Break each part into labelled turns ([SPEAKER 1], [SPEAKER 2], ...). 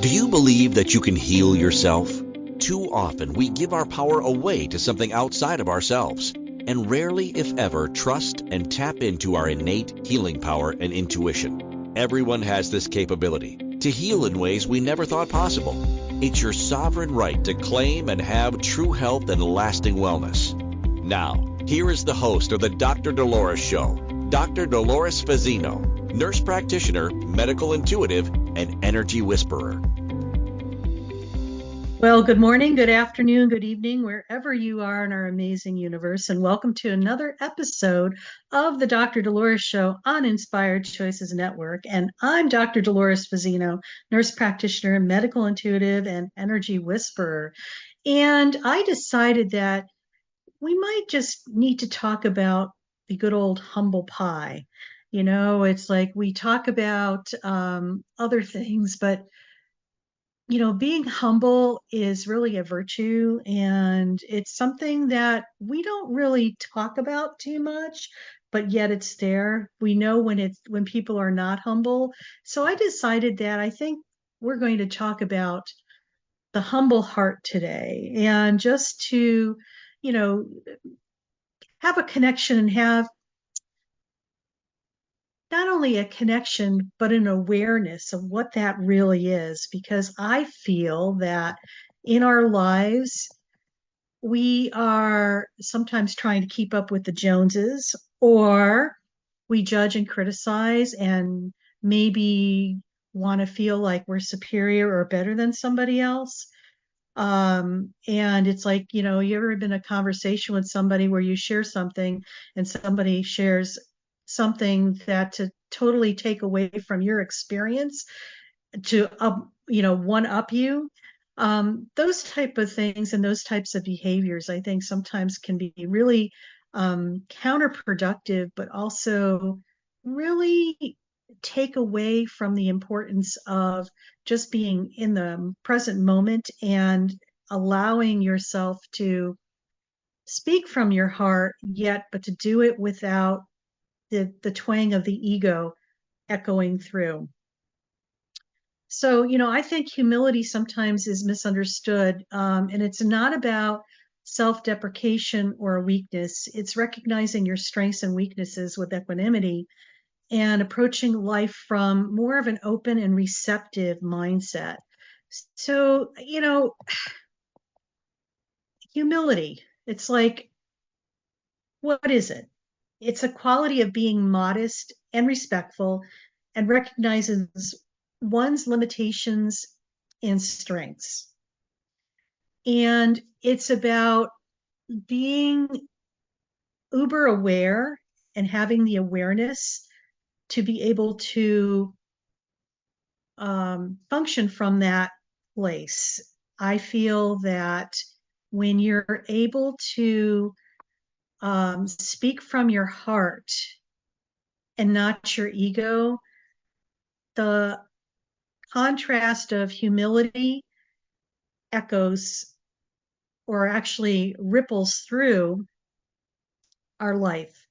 [SPEAKER 1] Do you believe that you can heal yourself? Too often we give our power away to something outside of ourselves, and rarely, if ever, trust and tap into our innate healing power and intuition. Everyone has this capability to heal in ways we never thought possible. It's your sovereign right to claim and have true health and lasting wellness. Now, here is the host of the Dr. Dolores Show, Dr. Dolores Fazzino, nurse practitioner, medical intuitive, and energy whisperer.
[SPEAKER 2] Well, good morning, good afternoon, good evening, wherever you are in our amazing universe, and welcome to another episode of the Dr. Dolores Show on Inspired Choices Network. And I'm Dr. Dolores Fazzino, nurse practitioner, medical intuitive, and energy whisperer. And I decided that we might just need to talk about the good old humble pie. You know, it's like we talk about other things, but being humble is really a virtue, and it's something that we don't really talk about too much, but yet it's there. We know when people are not humble. So I decided that I think we're going to talk about the humble heart today, and just to, you know, have a connection and have not only a connection, but an awareness of what that really is. Because I feel that in our lives, we are sometimes trying to keep up with the Joneses, or we judge and criticize and maybe want to feel like we're superior or better than somebody else. And it's like, you ever been in a conversation with somebody where you share something and somebody shares something that to totally take away from your experience to one up you. Those type of things and those types of behaviors, I think sometimes can be really counterproductive, but also really take away from the importance of just being in the present moment and allowing yourself to speak from your heart, yet, but to do it without the twang of the ego echoing through. So, I think humility sometimes is misunderstood, and it's not about self-deprecation or a weakness. It's recognizing your strengths and weaknesses with equanimity and approaching life from more of an open and receptive mindset. So, humility, it's like, what is it? It's a quality of being modest and respectful and recognizes one's limitations and strengths. And it's about being uber aware and having the awareness to be able to function from that place. I feel that when you're able to speak from your heart and not your ego, the contrast of humility echoes or actually ripples through our life.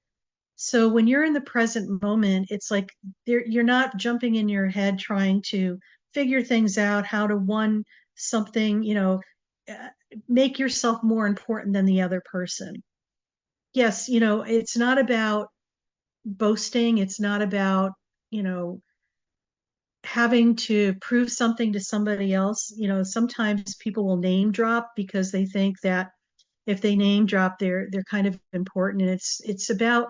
[SPEAKER 2] So when you're in the present moment, it's like you're not jumping in your head trying to figure things out, how to something, make yourself more important than the other person. Yes, it's not about boasting. It's not about, having to prove something to somebody else. Sometimes people will name drop because they think that if they name drop, they're kind of important. And it's about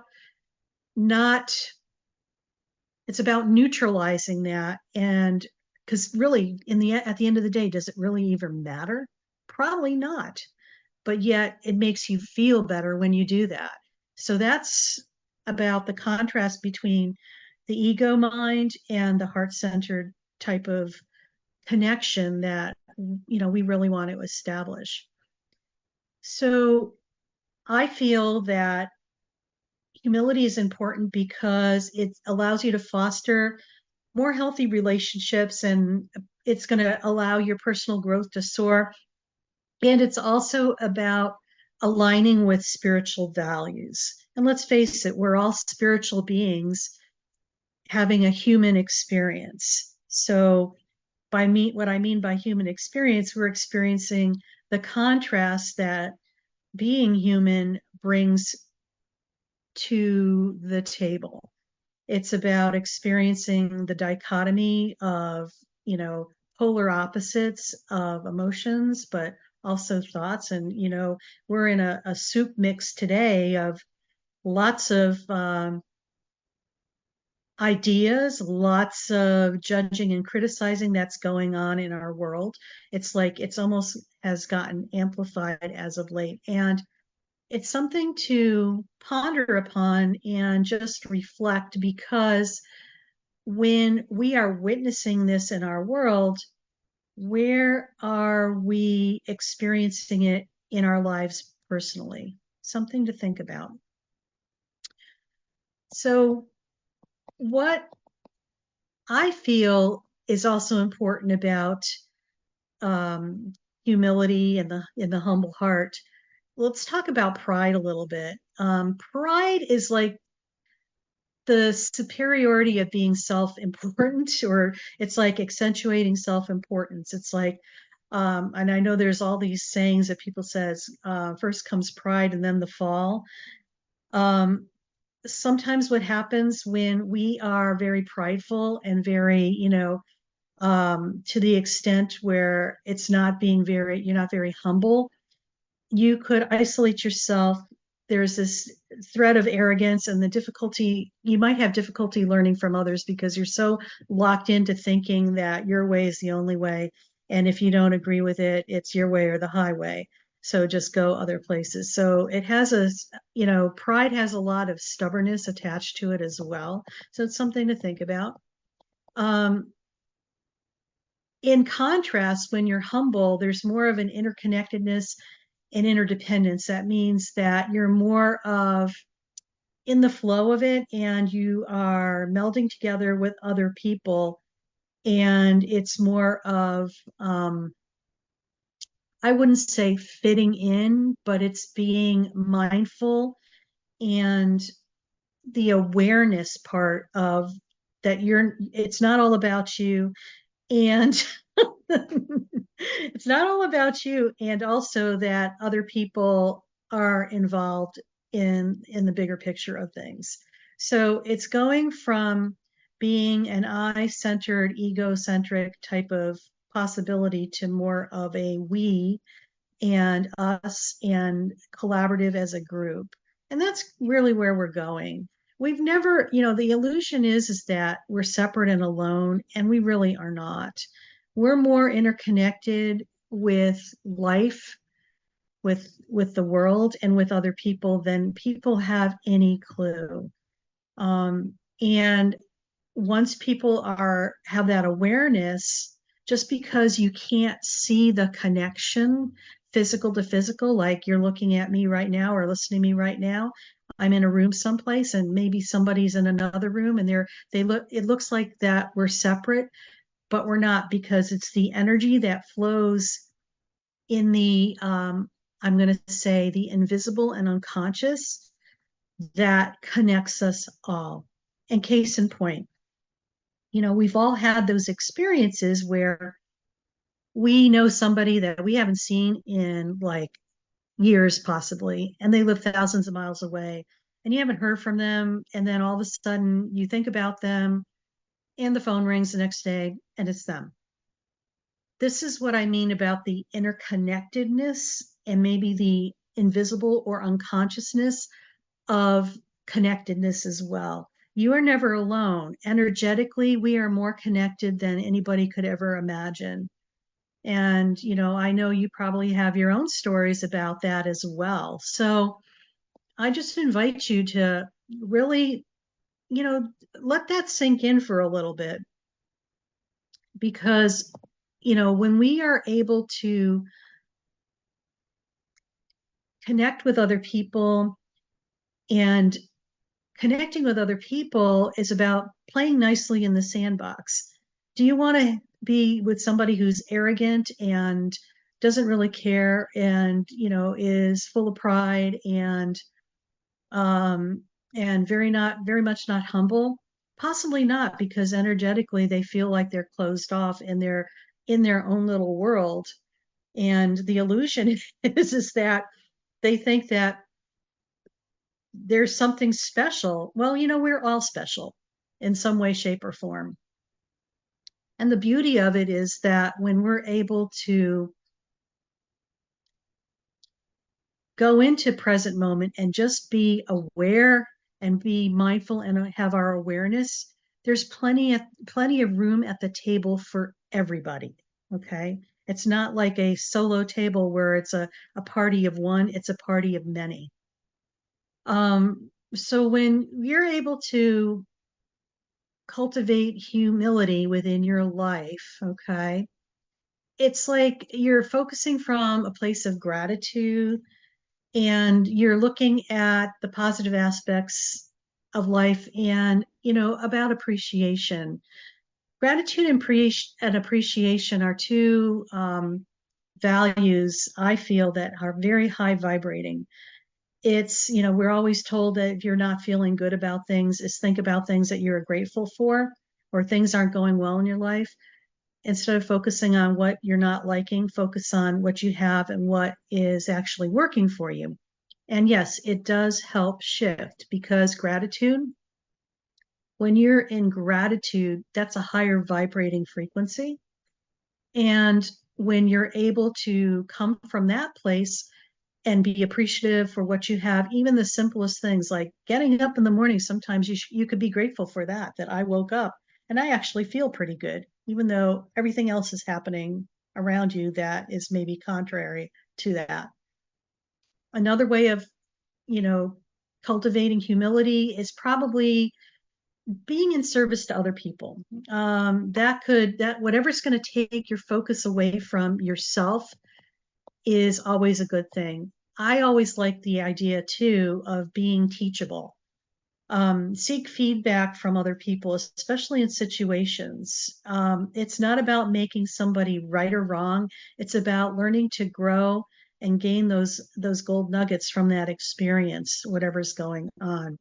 [SPEAKER 2] neutralizing that. And because really at the end of the day, does it really even matter? Probably not. But yet it makes you feel better when you do that. So that's about the contrast between the ego mind and the heart-centered type of connection that we really want to establish. So I feel that humility is important because it allows you to foster more healthy relationships, and it's going to allow your personal growth to soar. And it's also about aligning with spiritual values. And let's face it, we're all spiritual beings having a human experience. So what I mean by human experience, we're experiencing the contrast that being human brings to the table. It's about experiencing the dichotomy of, polar opposites of emotions, but also thoughts. And, we're in a soup mix today of lots of ideas, lots of judging and criticizing that's going on in our world. It's like it's almost has gotten amplified as of late. And it's something to ponder upon and just reflect, because when we are witnessing this in our world, where are we experiencing it in our lives personally? Something to think about. So, what I feel is also important about humility and the humble heart. Let's talk about pride a little bit. Pride is like the superiority of being self-important, or it's like accentuating self-importance. It's like, and I know there's all these sayings that people says, first comes pride and then the fall. Sometimes what happens when we are very prideful and very, to the extent where you're not very humble, you could isolate yourself. There's this threat of arrogance and you might have difficulty learning from others because you're so locked into thinking that your way is the only way. And if you don't agree with it, it's your way or the highway. So just go other places. So it has pride has a lot of stubbornness attached to it as well. So it's something to think about. In contrast, when you're humble, there's more of an interconnectedness and interdependence. That means that you're more of in the flow of it and you are melding together with other people. And it's more of, I wouldn't say fitting in, but it's being mindful and the awareness part of that it's not all about you. And it's not all about you, and also that other people are involved in the bigger picture of things. So it's going from being an I-centered, egocentric type of possibility to more of a we and us and collaborative as a group. And that's really where we're going. We've never, the illusion is that we're separate and alone, and we really are not. We're more interconnected with life, with the world, and with other people than people have any clue. And once people have that awareness, just because you can't see the connection physical to physical, like you're looking at me right now or listening to me right now, I'm in a room someplace and maybe somebody's in another room and it looks like that we're separate, but we're not, because it's the energy that flows in the, I'm going to say the invisible and unconscious that connects us all. And case in point, we've all had those experiences where we know somebody that we haven't seen in like years possibly, and they live thousands of miles away, and you haven't heard from them. And then all of a sudden you think about them and the phone rings the next day and it's them. This is what I mean about the interconnectedness and maybe the invisible or unconsciousness of connectedness as well. You are never alone. Energetically, we are more connected than anybody could ever imagine. And, I know you probably have your own stories about that as well. So I just invite you to really, let that sink in for a little bit. Because, when we are able to connect with other people, and connecting with other people is about playing nicely in the sandbox. Do you want to be with somebody who's arrogant and doesn't really care and, is full of pride and very much not humble? Possibly not, because energetically they feel like they're closed off in their own little world. And the illusion is that they think that there's something special. Well, we're all special in some way, shape, or form. And the beauty of it is that when we're able to go into present moment and just be aware and be mindful and have our awareness, there's plenty of room at the table for everybody. Okay. It's not like a solo table where it's a party of one, it's a party of many. So when you're able to cultivate humility within your life, okay, it's like you're focusing from a place of gratitude and you're looking at the positive aspects of life and, about appreciation. Gratitude and appreciation are two values I feel that are very high vibrating. It's, we're always told that if you're not feeling good about things, is think about things that you're grateful for or things aren't going well in your life. Instead of focusing on what you're not liking, focus on what you have and what is actually working for you. And yes, it does help shift because gratitude, when you're in gratitude, that's a higher vibrating frequency. And when you're able to come from that place and be appreciative for what you have, even the simplest things like getting up in the morning, sometimes you could be grateful for that I woke up and I actually feel pretty good, even though everything else is happening around you that is maybe contrary to that. Another way of, you know, cultivating humility is probably being in service to other people. That whatever's going to take your focus away from yourself is always a good thing. I always like the idea too of being teachable. Seek feedback from other people, especially in situations. It's not about making somebody right or wrong. It's about learning to grow and gain those gold nuggets from that experience, whatever's going on.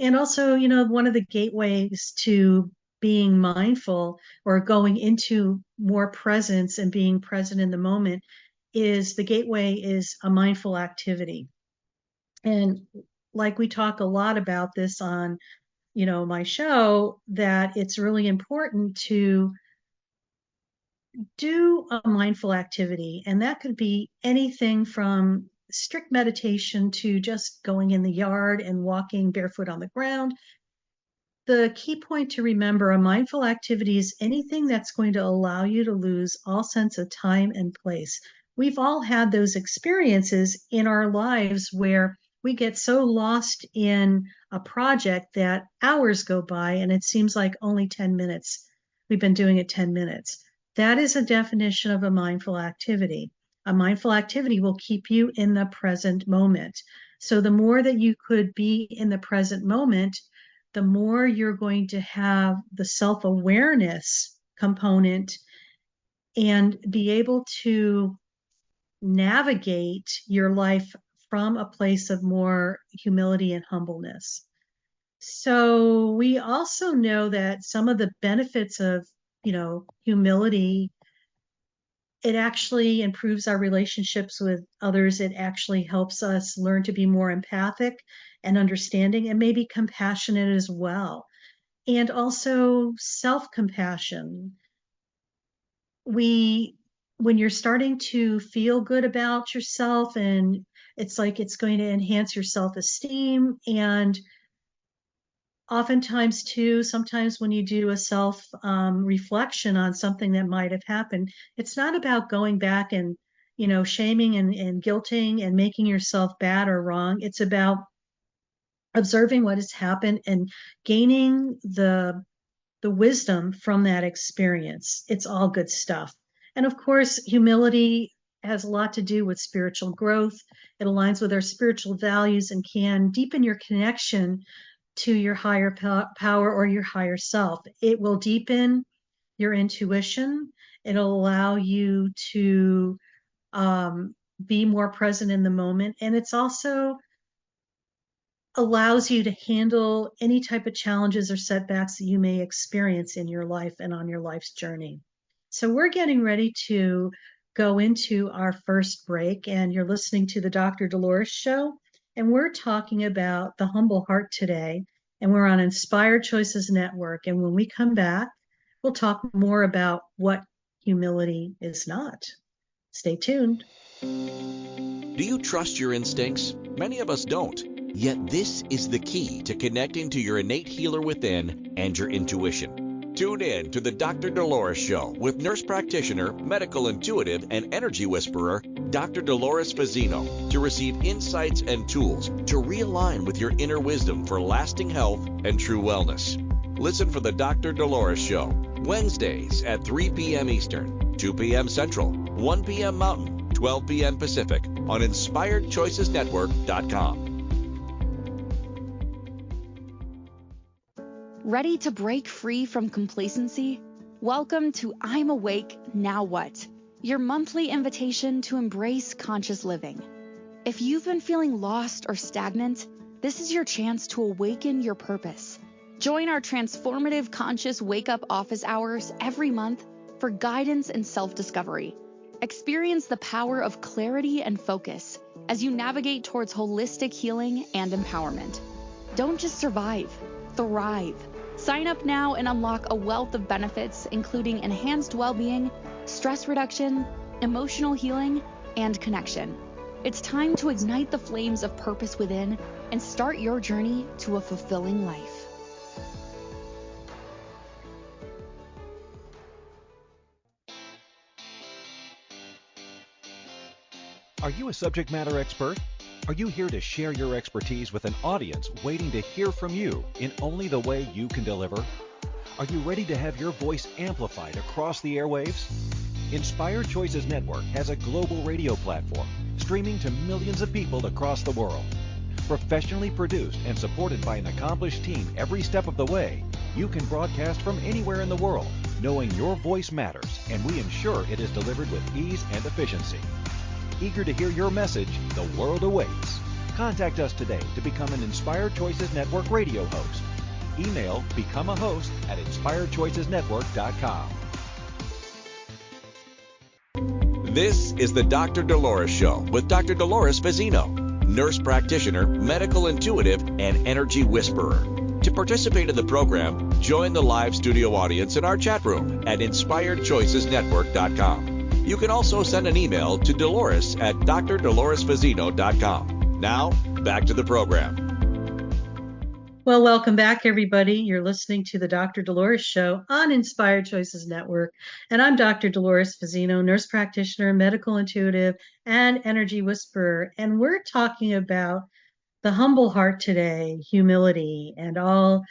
[SPEAKER 2] And also, one of the gateways to being mindful or going into more presence and being present in the moment is the gateway is a mindful activity. And like we talk a lot about this on, my show, that it's really important to do a mindful activity. And that could be anything from strict meditation to just going in the yard and walking barefoot on the ground. The key point to remember, a mindful activity is anything that's going to allow you to lose all sense of time and place. We've all had those experiences in our lives where we get so lost in a project that hours go by and it seems like only 10 minutes. We've been doing it 10 minutes. That is a definition of a mindful activity. A mindful activity will keep you in the present moment. So the more that you could be in the present moment, the more you're going to have the self-awareness component and be able to navigate your life from a place of more humility and humbleness. So we also know that some of the benefits of, humility, it actually improves our relationships with others. It actually helps us learn to be more empathic and understanding and maybe compassionate as well. And also self-compassion. When you're starting to feel good about yourself and it's like it's going to enhance your self-esteem, and oftentimes too, sometimes when you do a self reflection on something that might have happened, it's not about going back and, shaming and guilting and making yourself bad or wrong. It's about observing what has happened and gaining the wisdom from that experience. It's all good stuff. And of course, humility has a lot to do with spiritual growth. It aligns with our spiritual values and can deepen your connection to your higher power or your higher self. It will deepen your intuition. It'll allow you to be more present in the moment. And it's also allows you to handle any type of challenges or setbacks that you may experience in your life and on your life's journey. So we're getting ready to go into our first break, and you're listening to the Dr. Dolores Show, and we're talking about the humble heart today, and we're on Inspired Choices Network. And when we come back, we'll talk more about what humility is not. Stay tuned.
[SPEAKER 1] Do you trust your instincts? Many of us don't. Yet this is the key to connecting to your innate healer within and your intuition. Tune in to the Dr. Dolores Show with nurse practitioner, medical intuitive, and energy whisperer, Dr. Dolores Fazzino, to receive insights and tools to realign with your inner wisdom for lasting health and true wellness. Listen for the Dr. Dolores Show, Wednesdays at 3 p.m. Eastern, 2 p.m. Central, 1 p.m. Mountain, 12 p.m. Pacific on InspiredChoicesNetwork.com.
[SPEAKER 3] Ready to break free from complacency? Welcome to I'm Awake, Now What? Your monthly invitation to embrace conscious living. If you've been feeling lost or stagnant, this is your chance to awaken your purpose. Join our transformative conscious wake-up office hours every month for guidance and self-discovery. Experience the power of clarity and focus as you navigate towards holistic healing and empowerment. Don't just survive, thrive. Sign up now and unlock a wealth of benefits, including enhanced well-being, stress reduction, emotional healing, and connection. It's time to ignite the flames of purpose within and start your journey to a fulfilling life.
[SPEAKER 4] Are you a subject matter expert? Are you here to share your expertise with an audience waiting to hear from you in only the way you can deliver? Are you ready to have your voice amplified across the airwaves? Inspired Choices Network has a global radio platform streaming to millions of people across the world. Professionally produced and supported by an accomplished team every step of the way, you can broadcast from anywhere in the world, knowing your voice matters, and we ensure it is delivered with ease and efficiency. Eager to hear your message, the world awaits. Contact us today to become an Inspired Choices Network radio host. Email becomeahost@inspiredchoicesnetwork.com.
[SPEAKER 1] This is the Dr. Dolores Show with Dr. Dolores Fazzino, nurse practitioner, medical intuitive, and energy whisperer. To participate in the program, join the live studio audience in our chat room at InspiredChoicesNetwork.com. You can also send an email to Dolores at drdoloresfazzino.com. Now, back to the program.
[SPEAKER 2] Well, welcome back, everybody. You're listening to the Dr. Dolores Show on Inspired Choices Network. And I'm Dr. Dolores Fazzino, nurse practitioner, medical intuitive, and energy whisperer. And we're talking about the humble heart today, humility, and all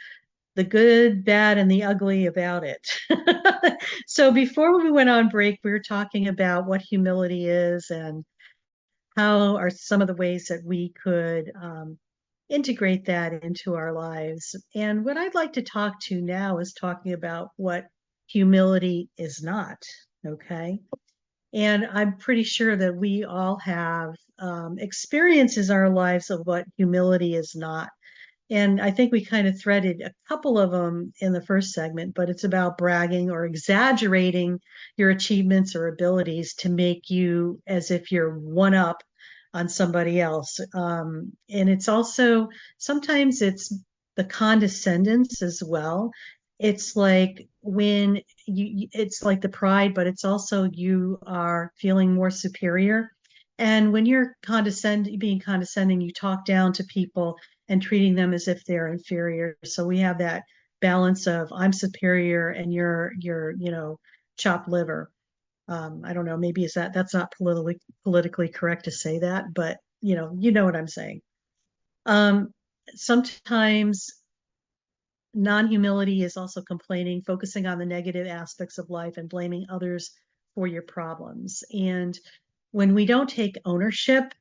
[SPEAKER 2] the good, bad, and the ugly about it. So before we went on break, we were talking about what humility is and how are some of the ways that we could integrate that into our lives. And what I'd like to talk to now is talking about what humility is not, okay? And I'm pretty sure that we all have experiences in our lives of what humility is not. And I think we kind of threaded a couple of them in the first segment, but it's about bragging or exaggerating your achievements or abilities to make you as if you're one up on somebody else. And it's also, sometimes it's the condescendence as well. It's like when it's like the pride, but it's also you are feeling more superior. And when you're being condescending, you talk down to people and treating them as if they're inferior. So we have that balance of I'm superior and you're chopped liver. I don't know, maybe that's not politically correct to say that, but you know what I'm saying. Sometimes non-humility is also complaining, focusing on the negative aspects of life and blaming others for your problems. And when we don't take ownership,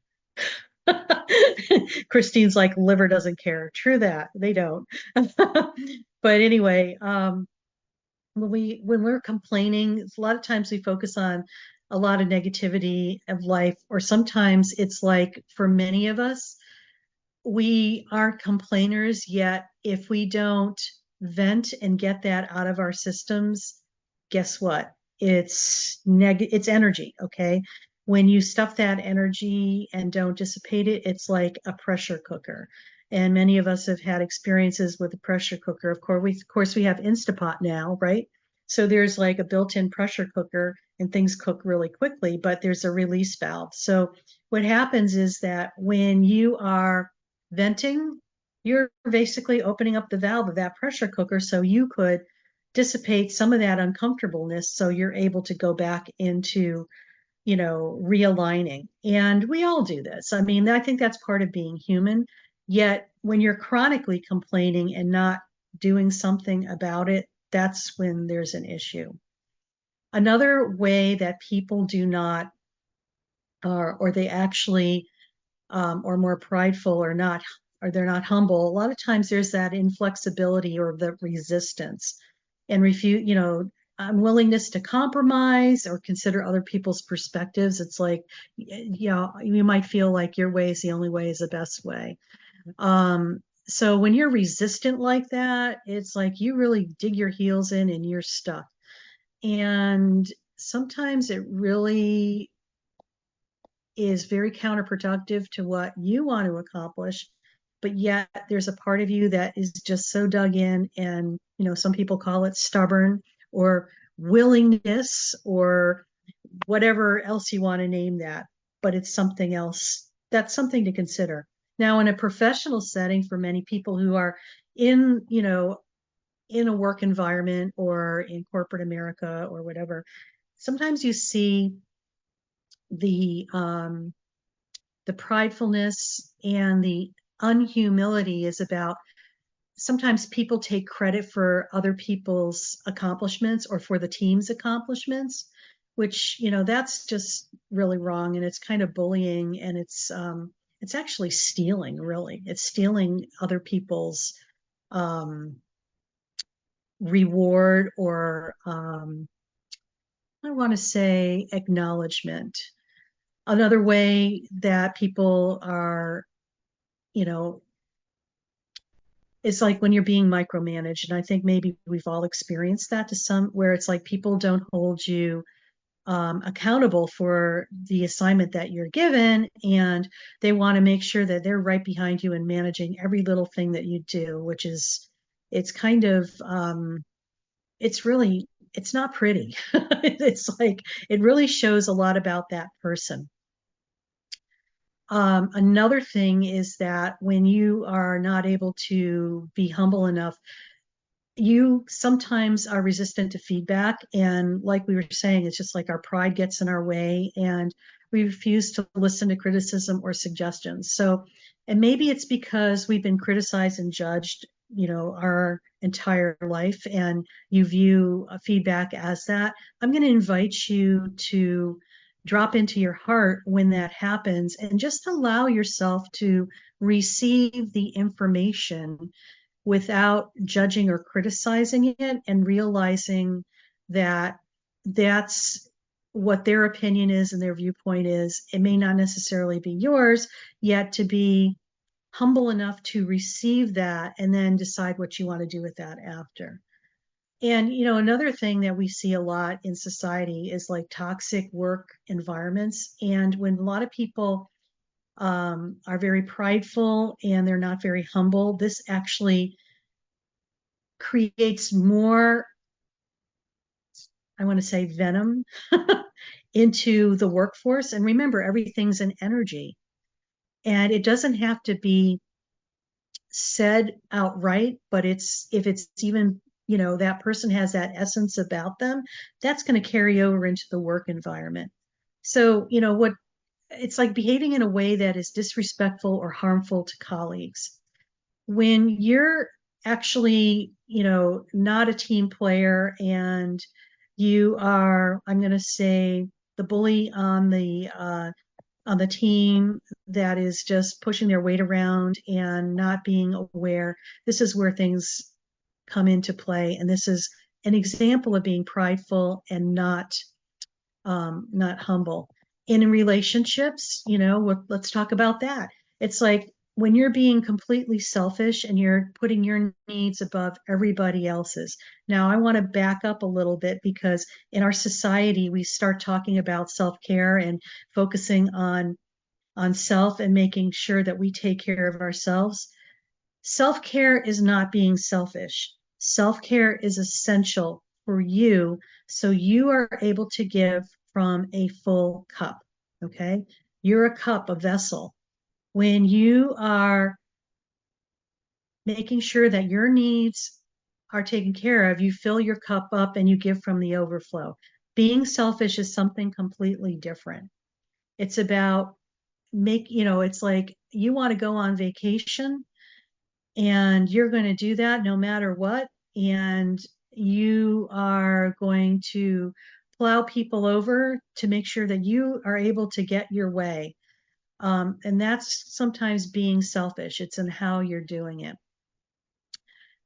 [SPEAKER 2] Christine's like, liver doesn't care. True that, they don't. But anyway, when we're complaining, a lot of times we focus on a lot of negativity of life, or sometimes it's like for many of us, we aren't complainers, yet if we don't vent and get that out of our systems, guess what? It's energy, okay? When you stuff that energy and don't dissipate it, it's like a pressure cooker. And many of us have had experiences with the pressure cooker. Of course, we have Instapot now, right? So there's like a built-in pressure cooker and things cook really quickly, but there's a release valve. So what happens is that when you are venting, you're basically opening up the valve of that pressure cooker so you could dissipate some of that uncomfortableness so you're able to go back into, realigning. And we all do this. I mean, I think that's part of being human. Yet when you're chronically complaining and not doing something about it, that's when there's an issue. Another way that people do not, or they actually or more prideful or they're not humble, a lot of times there's that inflexibility or the resistance and unwillingness to compromise or consider other people's perspectives. It's like, you might feel like your way is the only way is the best way. So when you're resistant like that, it's like you really dig your heels in and you're stuck. And sometimes it really is very counterproductive to what you want to accomplish, but yet there's a part of you that is just so dug in, and some people call it stubborn or willingness or whatever else you want to name that, but it's something else. That's something to consider. Now, in a professional setting, for many people who are in a work environment or in corporate America or whatever, sometimes you see the pridefulness and the unhumility is about sometimes people take credit for other people's accomplishments or for the team's accomplishments, which that's just really wrong, and it's kind of bullying, and it's actually stealing. Really, it's stealing other people's reward or I want to say acknowledgement. Another way that people are, it's like when you're being micromanaged. And I think maybe we've all experienced that where it's like people don't hold you accountable for the assignment that you're given. And they want to make sure that they're right behind you and managing every little thing that you do, which is, it's kind of, it's not pretty. It's like, it really shows a lot about that person. Another thing is that when you are not able to be humble enough, you sometimes are resistant to feedback. And like we were saying, it's just like our pride gets in our way and we refuse to listen to criticism or suggestions. So, and maybe it's because we've been criticized and judged, our entire life, and you view feedback as that. I'm going to invite you to drop into your heart when that happens and just allow yourself to receive the information without judging or criticizing it, and realizing that that's what their opinion is and their viewpoint is. It may not necessarily be yours, yet to be humble enough to receive that and then decide what you want to do with that after. And, another thing that we see a lot in society is like toxic work environments. And when a lot of people are very prideful and they're not very humble, this actually creates more, I want to say, venom into the workforce. And remember, everything's an energy. And it doesn't have to be said outright, but if it's even, that person has that essence about them, that's going to carry over into the work environment. So, it's like behaving in a way that is disrespectful or harmful to colleagues. When you're actually, not a team player and you are, I'm going to say, the bully on the team that is just pushing their weight around and not being aware, this is where things come into play. And this is an example of being prideful and not humble. And in relationships, let's talk about that. It's like when you're being completely selfish and you're putting your needs above everybody else's. Now, I want to back up a little bit because in our society, we start talking about self-care and focusing on self and making sure that we take care of ourselves. Self-care is not being selfish. Self-care is essential for you so you are able to give from a full cup. Okay? You're a cup, a vessel. When you are making sure that your needs are taken care of, you fill your cup up and you give from the overflow. Being selfish is something completely different. It's about it's like you want to go on vacation and you're going to do that no matter what. And you are going to plow people over to make sure that you are able to get your way. And that's sometimes being selfish. It's in how you're doing it.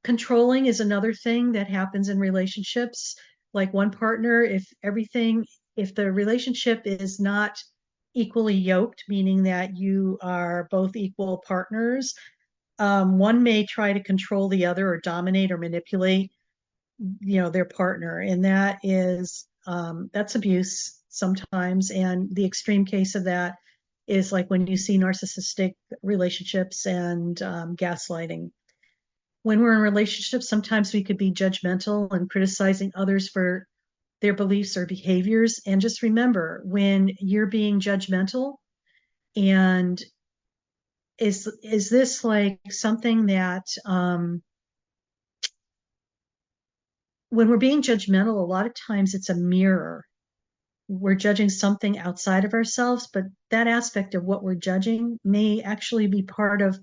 [SPEAKER 2] Controlling is another thing that happens in relationships. Like one partner, if the relationship is not equally yoked, meaning that you are both equal partners, one may try to control the other or dominate or manipulate, their partner. And that's abuse sometimes. And the extreme case of that is like when you see narcissistic relationships and gaslighting. When we're in relationships, sometimes we could be judgmental and criticizing others for their beliefs or behaviors. And just remember, when you're being judgmental, and is this like something that when we're being judgmental, a lot of times it's a mirror. We're judging something outside of ourselves, but that aspect of what we're judging may actually be part of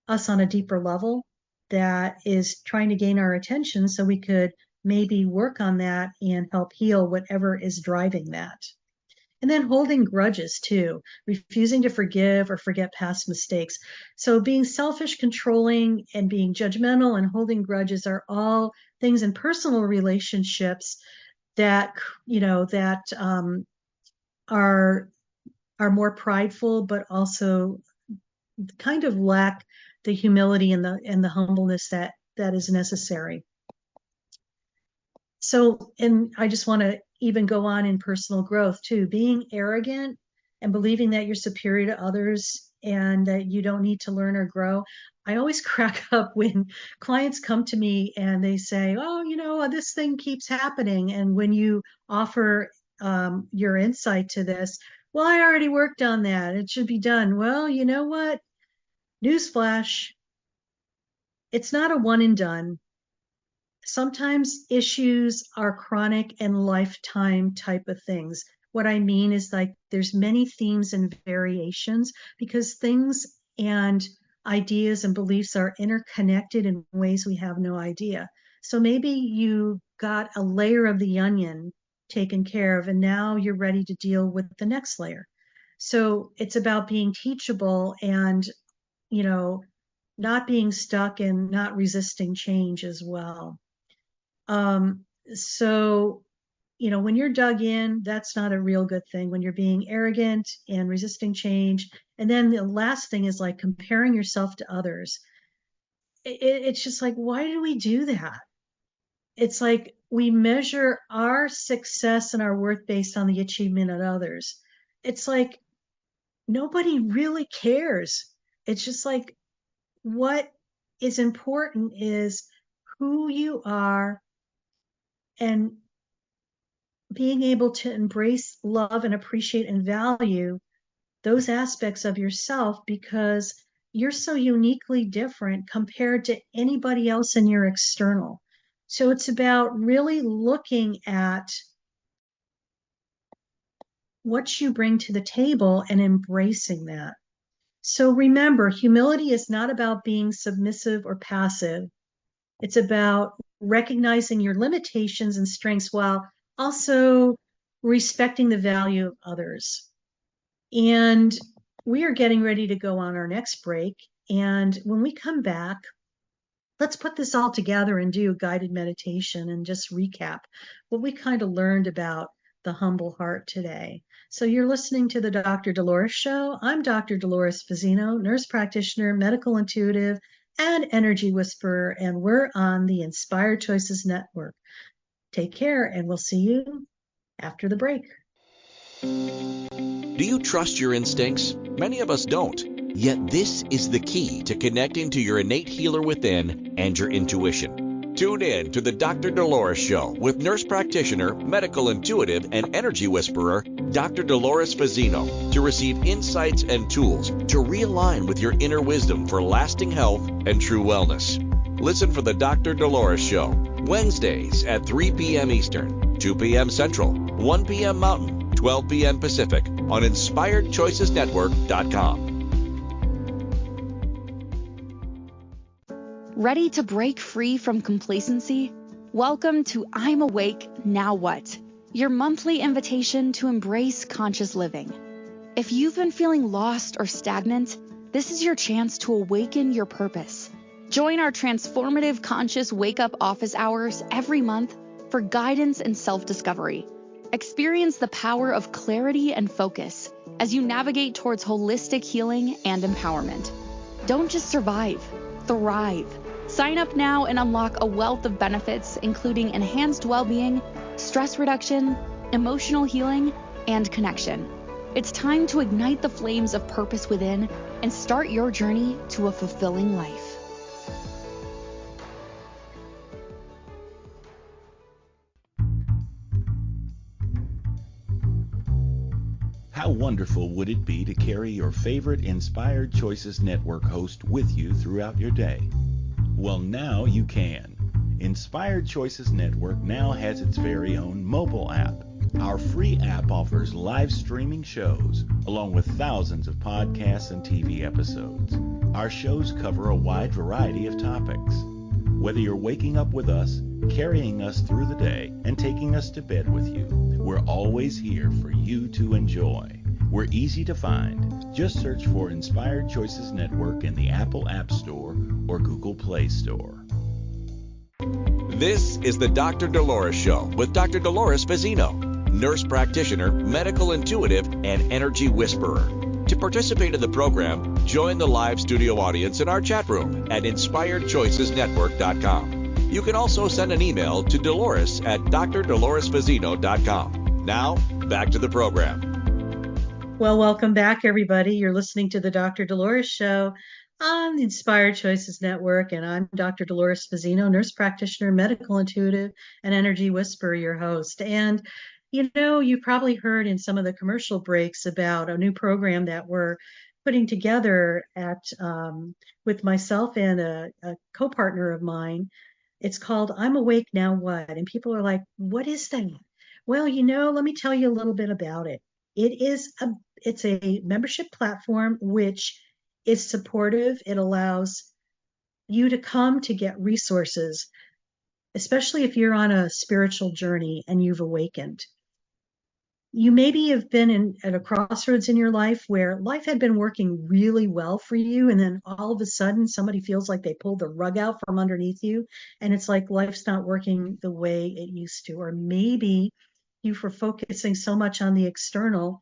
[SPEAKER 2] us on a deeper level that is trying to gain our attention so we could maybe work on that and help heal whatever is driving that. And then holding grudges too, refusing to forgive or forget past mistakes. So being selfish, controlling, and being judgmental and holding grudges are all things in personal relationships that are more prideful, but also kind of lack the humility and the humbleness that is necessary. So, and I just want to even go on in personal growth too, being arrogant and believing that you're superior to others and that you don't need to learn or grow. I always crack up when clients come to me and they say, oh, this thing keeps happening. And when you offer your insight to this, well, I already worked on that. It should be done. Well, you know what? Newsflash, it's not a one and done. Sometimes issues are chronic and lifetime type of things. What I mean is like there's many themes and variations because things and ideas and beliefs are interconnected in ways we have no idea. So maybe you got a layer of the onion taken care of and now you're ready to deal with the next layer. So it's about being teachable and, not being stuck and not resisting change as well. So, when you're dug in, that's not a real good thing when you're being arrogant and resisting change. And then the last thing is like comparing yourself to others. It's just like, why do we do that? It's like we measure our success and our worth based on the achievement of others. It's like nobody really cares. It's just like what is important is who you are and being able to embrace, love, and appreciate and value those aspects of yourself because you're so uniquely different compared to anybody else in your external. So it's about really looking at what you bring to the table and embracing that. So remember, humility is not about being submissive or passive. It's about recognizing your limitations and strengths while also respecting the value of others. And we are getting ready to go on our next break. And when we come back, let's put this all together and do a guided meditation and just recap what we kind of learned about the humble heart today. So you're listening to the Dr. Dolores Show. I'm Dr. Dolores Fazzino, nurse practitioner, medical intuitive, and energy whisperer, and we're on the Inspired Choices Network. Take care, and we'll see you after the break.
[SPEAKER 1] Do you trust your instincts? Many of us don't. Yet this is the key to connecting to your innate healer within and your intuition. Tune in to the Dr. Dolores Show with nurse practitioner, medical intuitive, and energy whisperer, Dr. Dolores Fazzino, to receive insights and tools to realign with your inner wisdom for lasting health and true wellness. Listen for the Dr. Dolores Show, Wednesdays at 3 p.m. Eastern, 2 p.m. Central, 1 p.m. Mountain, 12 p.m. Pacific on InspiredChoicesNetwork.com.
[SPEAKER 3] Ready to break free from complacency? Welcome to I'm Awake, Now What? Your monthly invitation to embrace conscious living. If you've been feeling lost or stagnant, this is your chance to awaken your purpose. Join our transformative conscious wake-up office hours every month for guidance and self-discovery. Experience the power of clarity and focus as you navigate towards holistic healing and empowerment. Don't just survive, thrive. Sign up now and unlock a wealth of benefits, including enhanced well-being, stress reduction, emotional healing, and connection. It's time to ignite the flames of purpose within and start your journey to a fulfilling life.
[SPEAKER 5] How wonderful would it be to carry your favorite Inspired Choices Network host with you throughout your day? Well, now you can. Inspired Choices Network now has its very own mobile app. Our free app offers live streaming shows, along with thousands of podcasts and TV episodes. Our shows cover a wide variety of topics. Whether you're waking up with us, carrying us through the day, and taking us to bed with you, we're always here for you to enjoy. We're easy to find. Just search for Inspired Choices Network in the Apple App Store or Google Play Store.
[SPEAKER 1] This is the Dr. Dolores Show with Dr. Dolores Fazzino, nurse practitioner, medical intuitive, and energy whisperer. To participate in the program, join the live studio audience in our chat room at InspiredChoicesNetwork.com. You can also send an email to Dolores at drdoloresfazzino.com. Now, back to the program.
[SPEAKER 2] Well, welcome back, everybody. You're listening to the Dr. Dolores Show on the Inspired Choices Network, and I'm Dr. Dolores Fazzino, nurse practitioner, medical intuitive, and energy whisperer, your host. And, you know, you probably heard in some of the commercial breaks about a new program that we're putting together with myself and a co-partner of mine. It's called I'm Awake, Now What? And people are like, what is that? Well, you know, let me tell you a little bit about it. It's a membership platform which is supportive. It allows you to come to get resources, especially if you're on a spiritual journey and you've awakened. You maybe have been at a crossroads in your life where life had been working really well for you, and then all of a sudden somebody feels like they pulled the rug out from underneath you, and it's like life's not working the way it used to. Or maybe you were focusing so much on the external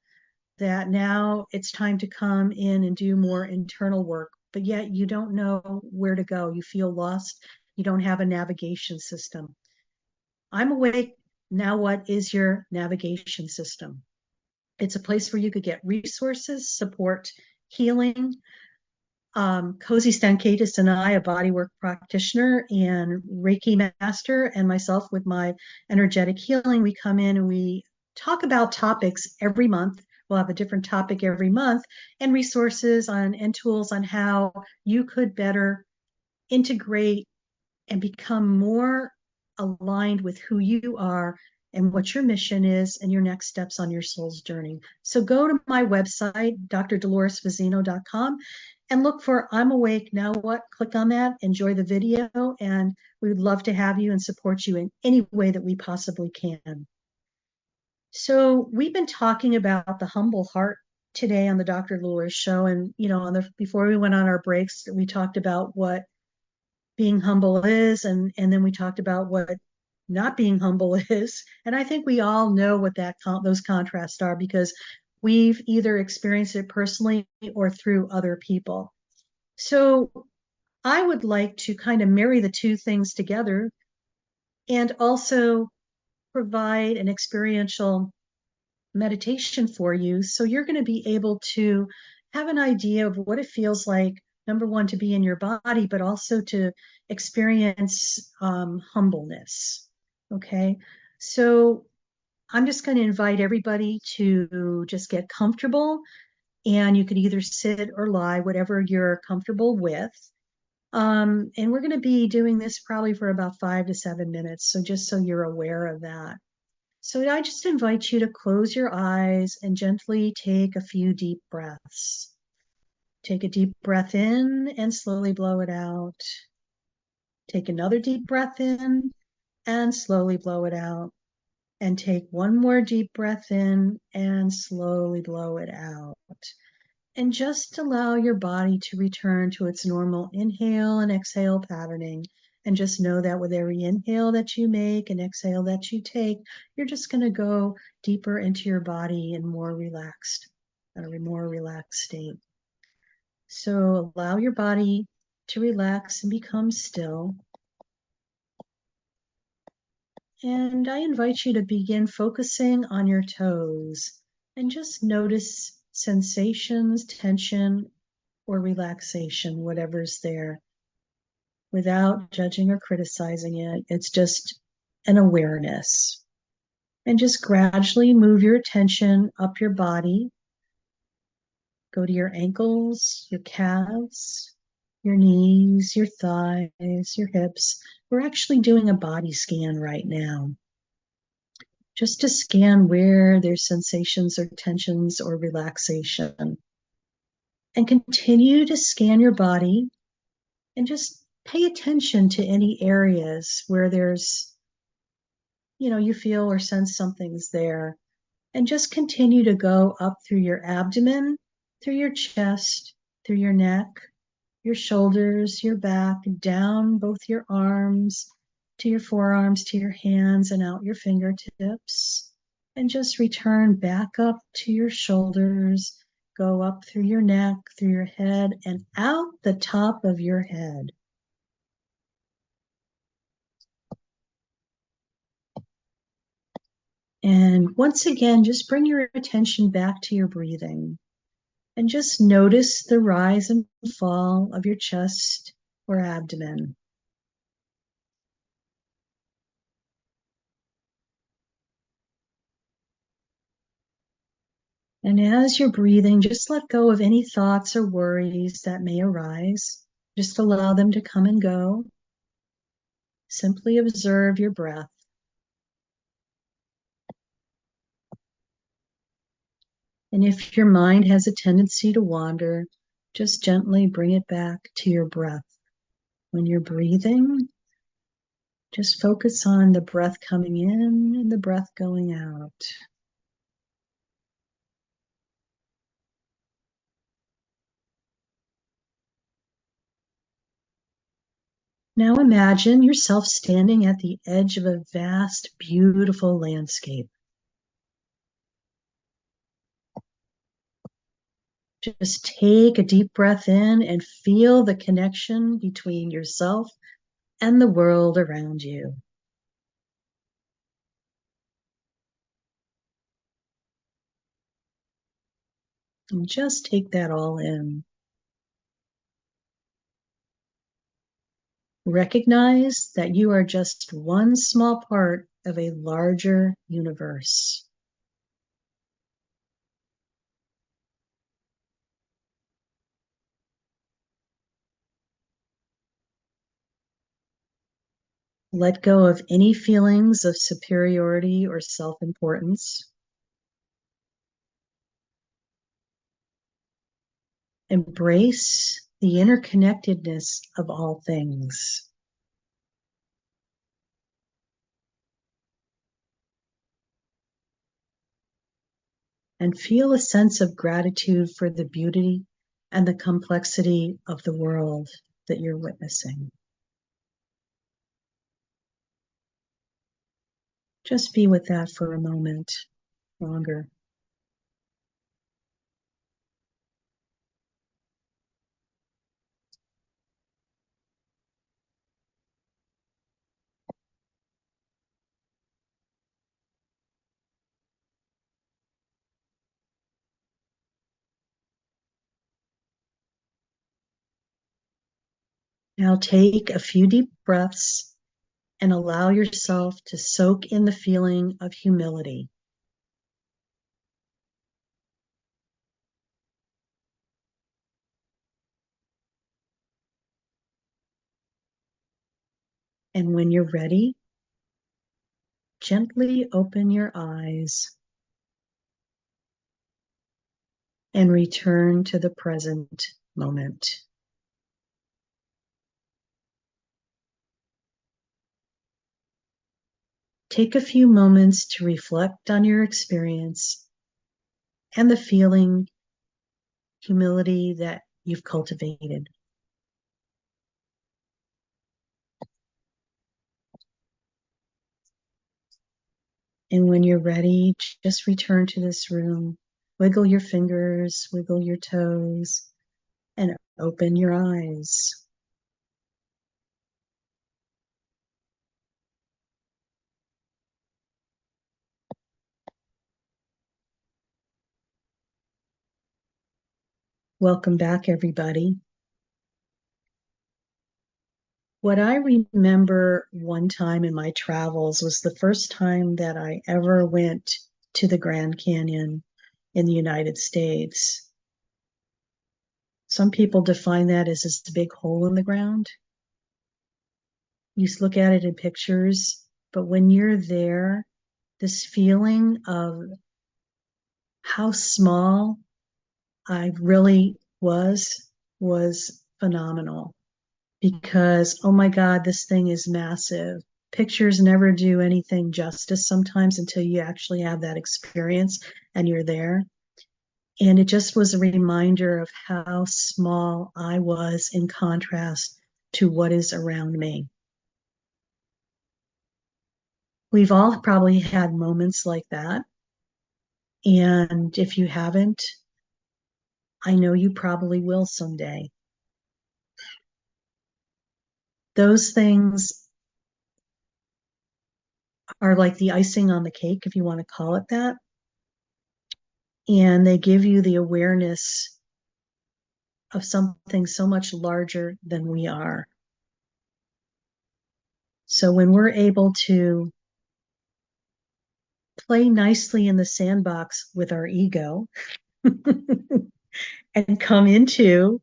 [SPEAKER 2] that now it's time to come in and do more internal work, but yet you don't know where to go. You feel lost. You don't have a navigation system. I'm Awake, Now What is your navigation system? It's a place where you could get resources, support, healing. Cozy Stankaitis and I, a bodywork practitioner and Reiki master, and myself with my energetic healing, we come in and we talk about topics every month. We'll have a different topic every month and resources and tools on how you could better integrate and become more aligned with who you are and what your mission is and your next steps on your soul's journey. So go to my website, drdoloresfazzino.com, and look for I'm Awake, Now What? Click on that, enjoy the video, and we would love to have you and support you in any way that we possibly can. So we've been talking about the humble heart today on the Dr. Dolores Show. And, you know, before we went on our breaks, we talked about what being humble is. And then we talked about what not being humble is. And I think we all know what those contrasts are because we've either experienced it personally or through other people. So I would like to kind of marry the two things together and also provide an experiential meditation for you. So you're going to be able to have an idea of what it feels like, number one, to be in your body, but also to experience humbleness. Okay. So I'm just going to invite everybody to just get comfortable, and you could either sit or lie, whatever you're comfortable with. And we're going to be doing this probably for about 5 to 7 minutes. So just so you're aware of that. So I just invite you to close your eyes and gently take a few deep breaths. Take a deep breath in and slowly blow it out. Take another deep breath in and slowly blow it out. And take one more deep breath in and slowly blow it out. And just allow your body to return to its normal inhale and exhale patterning. And just know that with every inhale that you make and exhale that you take, you're just going to go deeper into your body and more relaxed, in a more relaxed state. So allow your body to relax and become still. And I invite you to begin focusing on your toes and just notice sensations, tension, or relaxation, whatever's there, without judging or criticizing it. It's just an awareness. And just gradually move your attention up your body. Go to your ankles, your calves, your knees, your thighs, your hips. We're actually doing a body scan right now, just to scan where there's sensations or tensions or relaxation. And continue to scan your body and just pay attention to any areas where there's, you feel or sense something's there. And just continue to go up through your abdomen, through your chest, through your neck, your shoulders, your back, down both your arms, to your forearms, to your hands, and out your fingertips. And just return back up to your shoulders, go up through your neck, through your head, and out the top of your head. And once again, just bring your attention back to your breathing and just notice the rise and fall of your chest or abdomen. And as you're breathing, just let go of any thoughts or worries that may arise. Just allow them to come and go. Simply observe your breath. And if your mind has a tendency to wander, just gently bring it back to your breath. When you're breathing, just focus on the breath coming in and the breath going out. Now imagine yourself standing at the edge of a vast, beautiful landscape. Just take a deep breath in and feel the connection between yourself and the world around you. And just take that all in. Recognize that you are just one small part of a larger universe. Let go of any feelings of superiority or self-importance. Embrace the interconnectedness of all things. And feel a sense of gratitude for the beauty and the complexity of the world that you're witnessing. Just be with that for a moment longer. Now take a few deep breaths and allow yourself to soak in the feeling of humility. And when you're ready, gently open your eyes and return to the present moment. Take a few moments to reflect on your experience and the feeling, humility that you've cultivated. And when you're ready, just return to this room. Wiggle your fingers, wiggle your toes, and open your eyes. Welcome back, everybody. What I remember one time in my travels was the first time that I ever went to the Grand Canyon in the United States. Some people define that as this big hole in the ground. You look at it in pictures, but when you're there, this feeling of how small I really was phenomenal. Because, oh my God, this thing is massive. Pictures never do anything justice sometimes until you actually have that experience and you're there. And it just was a reminder of how small I was in contrast to what is around me. We've all probably had moments like that. And if you haven't, I know you probably will someday. Those things are like the icing on the cake, if you want to call it that. And they give you the awareness of something so much larger than we are. So when we're able to play nicely in the sandbox with our ego and come into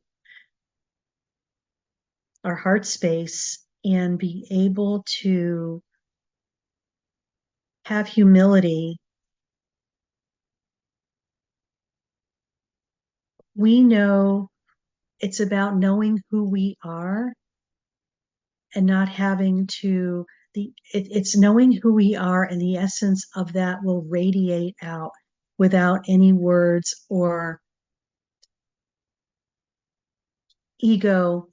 [SPEAKER 2] our heart space and be able to have humility, we know it's about knowing who we are and not having to, it's knowing who we are, and the essence of that will radiate out without any words or ego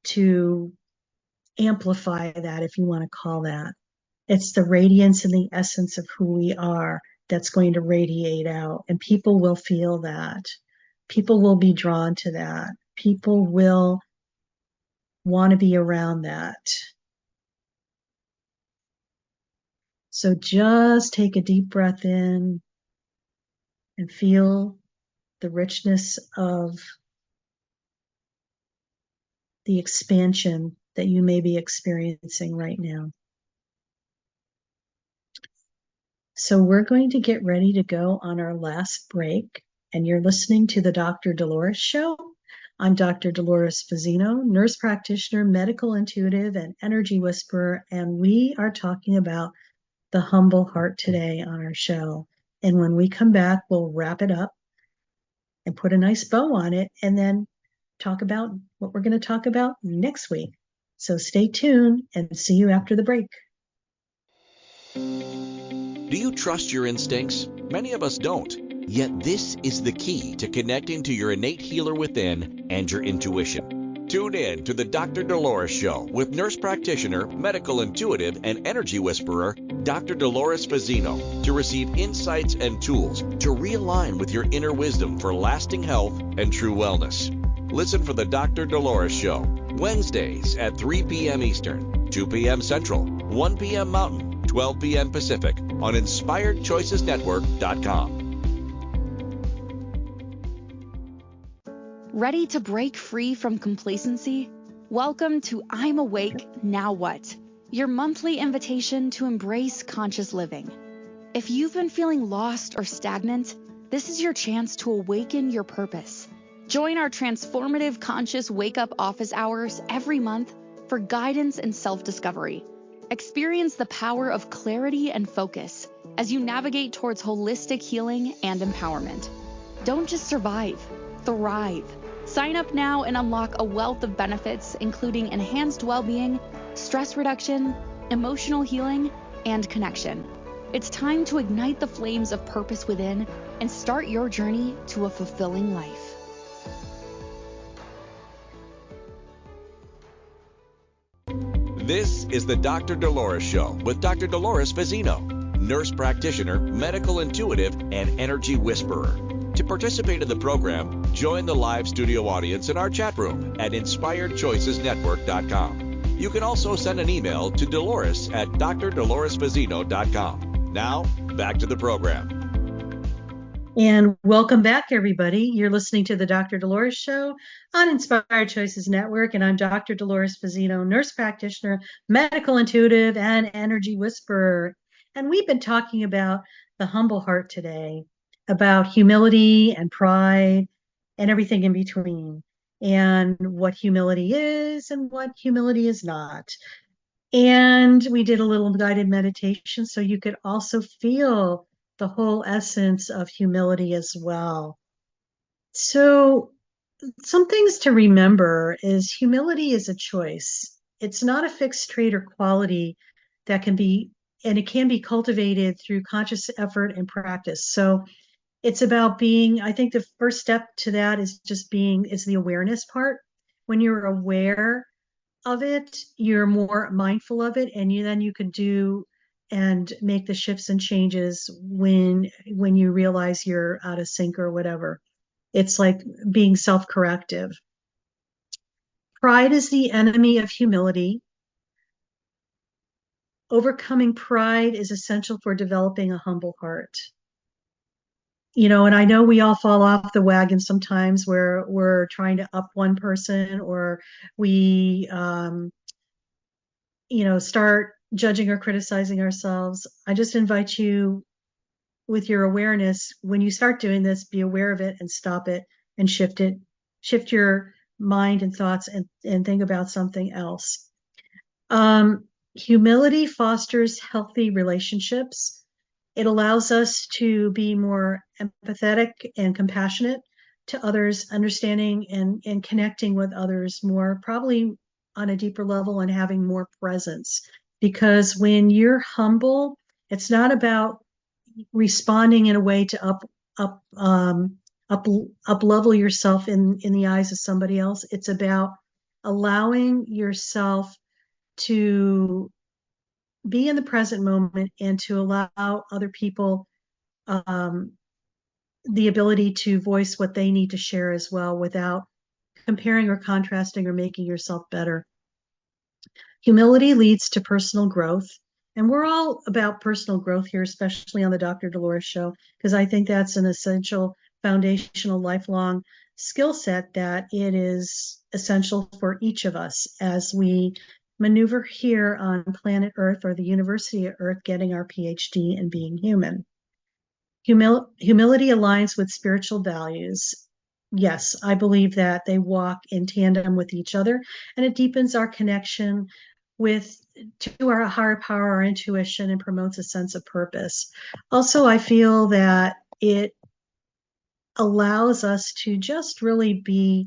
[SPEAKER 2] to amplify that, if you want to call that. It's the radiance and the essence of who we are that's going to radiate out, and people will feel that. People will be drawn to that. People will want to be around that. So just take a deep breath in and feel the richness of the expansion that you may be experiencing right now. So we're going to get ready to go on our last break, and you're listening to the Dr. Dolores Show. I'm Dr. Dolores Fazzino, nurse practitioner, medical intuitive, and energy whisperer, and we are talking about the humble heart today on our show. And when we come back, we'll wrap it up and put a nice bow on it, and then talk about what we're going to talk about next week. So stay tuned and see you after the break.
[SPEAKER 1] Do you trust your instincts? Many of us don't. Yet this is the key to connecting to your innate healer within and your intuition. Tune in to the Dr. Dolores Show with nurse practitioner, medical intuitive, and energy whisperer, Dr. Dolores Fazzino, to receive insights and tools to realign with your inner wisdom for lasting health and true wellness. Listen for the Dr. Dolores Show, Wednesdays at 3 p.m. Eastern, 2 p.m. Central, 1 p.m. Mountain, 12 p.m. Pacific on InspiredChoicesNetwork.com.
[SPEAKER 3] Ready to break free from complacency? Welcome to I'm Awake, Now What? Your monthly invitation to embrace conscious living. If you've been feeling lost or stagnant, this is your chance to awaken your purpose. Join our transformative conscious wake-up office hours every month for guidance and self-discovery. Experience the power of clarity and focus as you navigate towards holistic healing and empowerment. Don't just survive, thrive. Sign up now and unlock a wealth of benefits, including enhanced well-being, stress reduction, emotional healing, and connection. It's time to ignite the flames of purpose within and start your journey to a fulfilling life.
[SPEAKER 1] This is the Dr. Dolores Show with Dr. Dolores Fazzino, nurse practitioner, medical intuitive, and energy whisperer. To participate in the program, join the live studio audience in our chat room at InspiredChoicesNetwork.com. You can also send an email to Dolores at drdoloresfazzino.com. Now, back to the program.
[SPEAKER 2] And welcome back, everybody. You're listening to the Dr. Dolores Show on Inspired Choices Network, and I'm Dr. Dolores Fazzino, nurse practitioner, medical intuitive, and energy whisperer. And we've been talking about the humble heart today, about humility and pride and everything in between, and what humility is and what humility is not. And we did a little guided meditation so you could also feel the whole essence of humility as well. So some things to remember is humility is a choice. It's not a fixed trait or quality that can be, and it can be cultivated through conscious effort and practice. So it's about being, I think the first step to that is just is the awareness part. When you're aware of it, you're more mindful of it, and then you can do and make the shifts and changes when you realize you're out of sync or whatever. It's like being self-corrective. Pride is the enemy of humility. Overcoming pride is essential for developing a humble heart. You know, and I know we all fall off the wagon sometimes where we're trying to up one person, or we, start judging or criticizing ourselves. I just invite you, with your awareness, when you start doing this, be aware of it and stop it and shift it. Shift your mind and thoughts and think about something else. Humility fosters healthy relationships. It allows us to be more empathetic and compassionate to others, understanding and connecting with others more, probably on a deeper level, and having more presence. Because when you're humble, it's not about responding in a way to up level yourself in the eyes of somebody else. It's about allowing yourself to be in the present moment and to allow other people the ability to voice what they need to share as well, without comparing or contrasting or making yourself better. Humility leads to personal growth. And we're all about personal growth here, especially on the Dr. Dolores Show, because I think that's an essential, foundational, lifelong skill set that it is essential for each of us as we maneuver here on planet Earth, or the University of Earth, getting our PhD in being human. Humility aligns with spiritual values. Yes, I believe that they walk in tandem with each other, and it deepens our connection to our higher power, our intuition, and promotes a sense of purpose. Also, I feel that it allows us to just really be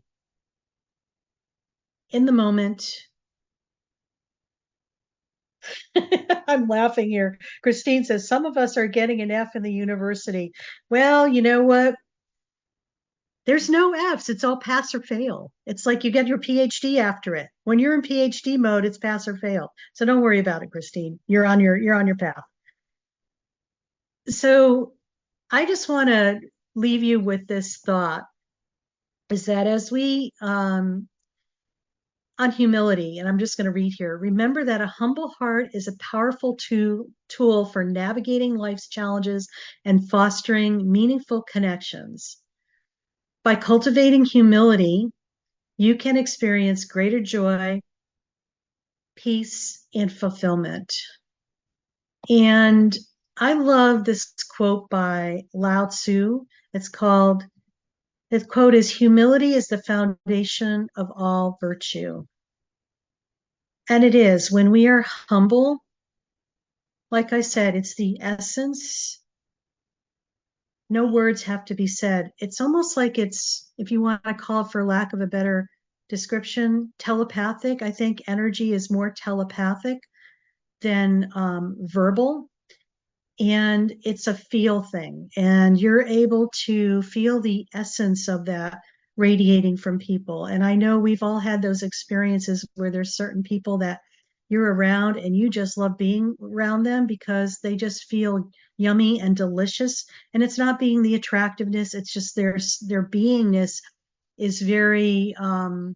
[SPEAKER 2] in the moment. I'm laughing here. Christine says, some of us are getting an F in the university. Well, you know what? There's no F's. It's all pass or fail. It's like you get your PhD after it. When you're in PhD mode, it's pass or fail. So don't worry about it, Christine. You're on your path. So I just want to leave you with this thought, is that as we on humility, and I'm just going to read here. Remember that a humble heart is a powerful tool for navigating life's challenges and fostering meaningful connections. By cultivating humility, you can experience greater joy, peace, and fulfillment. And I love this quote by Lao Tzu. The quote is, "Humility is the foundation of all virtue." And it is. When we are humble, like I said, it's the essence. No words have to be said. It's almost like it's, if you want to call it for lack of a better description, telepathic. I think energy is more telepathic than verbal. And it's a feel thing. And you're able to feel the essence of that radiating from people. And I know we've all had those experiences where there's certain people that you're around and you just love being around them because they just feel yummy and delicious. And it's not being the attractiveness, it's just their beingness is very, I'm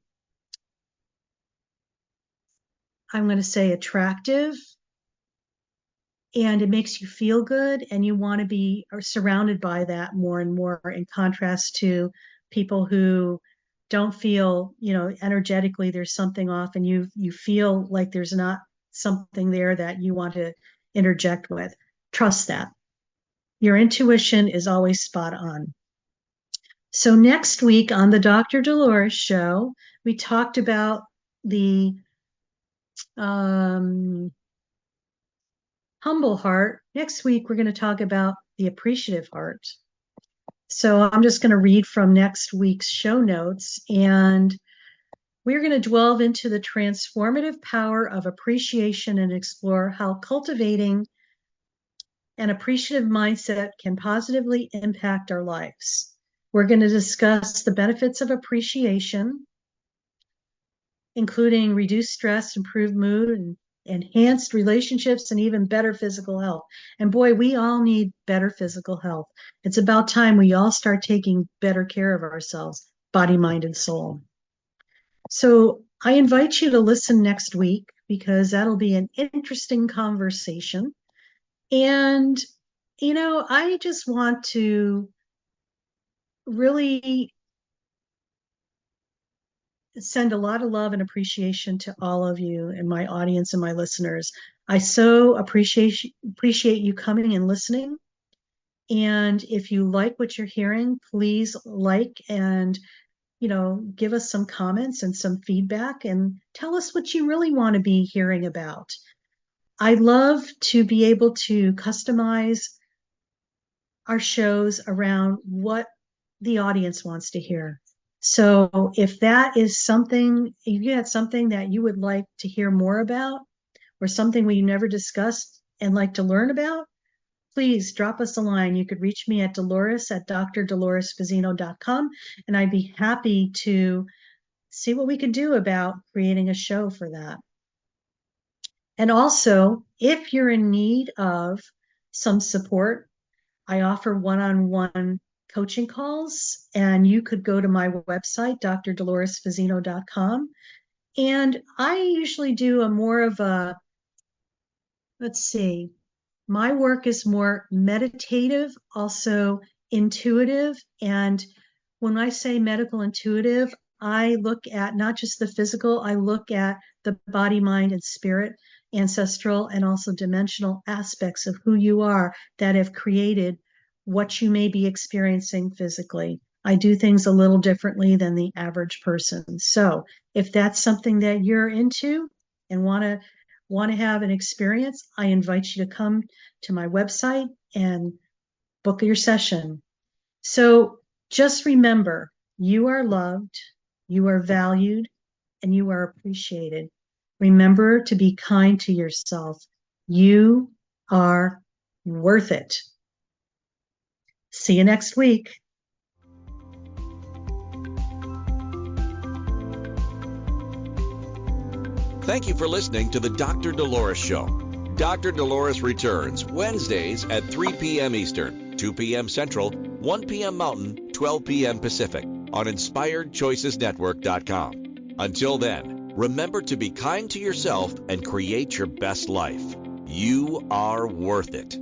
[SPEAKER 2] going to say, attractive. And it makes you feel good, and you want to be surrounded by that more and more, in contrast to people who don't feel, energetically there's something off, and you feel like there's not something there that you want to interject with. Trust that. Your intuition is always spot on. So next week on the Dr. Dolores Show, we talked about the humble heart. Next week, we're going to talk about the appreciative heart. So I'm just going to read from next week's show notes, and we're going to delve into the transformative power of appreciation and explore how cultivating an appreciative mindset can positively impact our lives. We're going to discuss the benefits of appreciation, including reduced stress, improved mood, and enhanced relationships, and even better physical health. And boy, we all need better physical health. It's about time we all start taking better care of ourselves, body, mind, and soul. So I invite you to listen next week, because that'll be an interesting conversation. And, I just want to really send a lot of love and appreciation to all of you and my audience and my listeners. I so appreciate you coming and listening. And if you like what you're hearing, please like and, give us some comments and some feedback and tell us what you really want to be hearing about. I love to be able to customize our shows around what the audience wants to hear. So if that is something, if you had something that you would like to hear more about, or something we never discussed and like to learn about, please drop us a line. You could reach me at Dolores@drdoloresfazzino.com, and I'd be happy to see what we could do about creating a show for that. And also, if you're in need of some support, I offer one-on-one coaching calls, and you could go to my website, drdoloresfazzino.com. And I usually do my work is more meditative, also intuitive. And when I say medical intuitive, I look at not just the physical, I look at the body, mind, and spirit, ancestral, and also dimensional aspects of who you are that have created what you may be experiencing physically. I do things a little differently than the average person. So if that's something that you're into and want to have an experience, I invite you to come to my website and book your session. So just remember, you are loved, you are valued, and you are appreciated. Remember to be kind to yourself. You are worth it. See you next week.
[SPEAKER 1] Thank you for listening to the Dr. Dolores Show. Dr. Dolores returns Wednesdays at 3 p.m. Eastern, 2 p.m. Central, 1 p.m. Mountain, 12 p.m. Pacific on InspiredChoicesNetwork.com. Until then, remember to be kind to yourself and create your best life. You are worth it.